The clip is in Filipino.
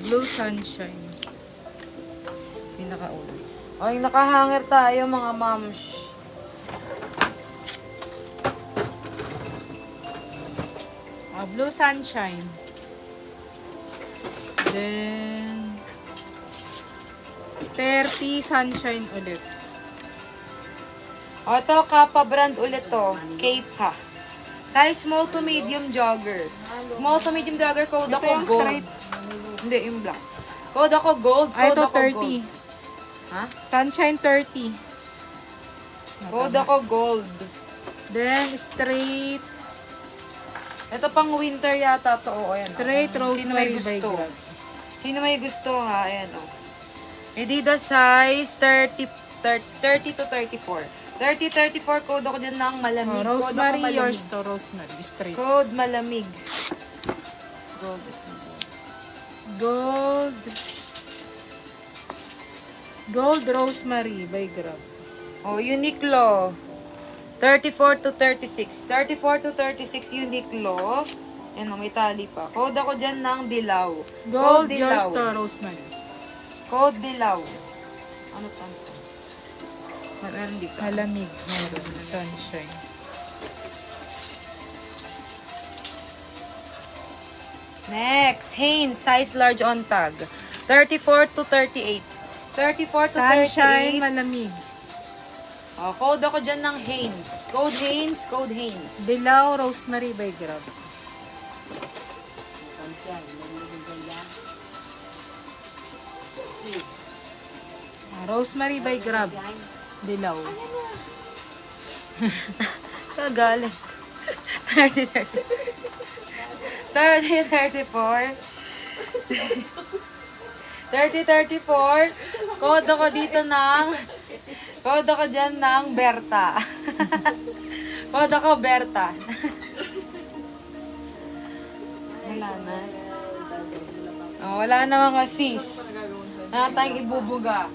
Blue Sunshine. Pinakauna. Ay, nakahanger tayo mga moms. Blue Sunshine. Then 30 Sunshine ulit. O, ito, Kappa brand ulit to. Kappa. Size small to medium jogger. Small to medium jogger, code Ito ako yung gold. straight. Hindi, yung black. Code ako gold, code Ito ako 30. gold. Ha? Sunshine 30. Code ako gold. Then straight. Ito pang winter yata to. O, ayan. Straight Sino may Rosemary by gusto? Grab. Sino may gusto ha? Ayan o. Adidas size 30 to 34. 30-34 code ako dyan ng malamig. Code ako Rosemary, malamig. yours to Rosemary. Straight. Code malamig. Gold. Gold. Gold Rosemary by Grab. Oh, Uniqlo. 34 to 36. 34 to 36 Uniqlo. Yan o, may tali pa. Code ako dyan ng dilaw. Gold, Code yours dilaw. to Rosemary. Code dilaw. Ano to? Meron dito. Malamig. Meron. Sunshine. Next, Hanes, size large on tag. 34 to 38. 34 to Sunshine, 38. malamig. Oh, code ako dyan ng Hanes. Code Hanes, code Hanes. Dilaw, Rosemary by Grab. Rosemary by Grab. Dilaw. Kagalit. 30, 34. 30, 34. Code ako dito ng... Code ako dyan ng Berta. Code ako Berta. Wala na. Oh, wala naman kasi. Wala tayong ibubuga.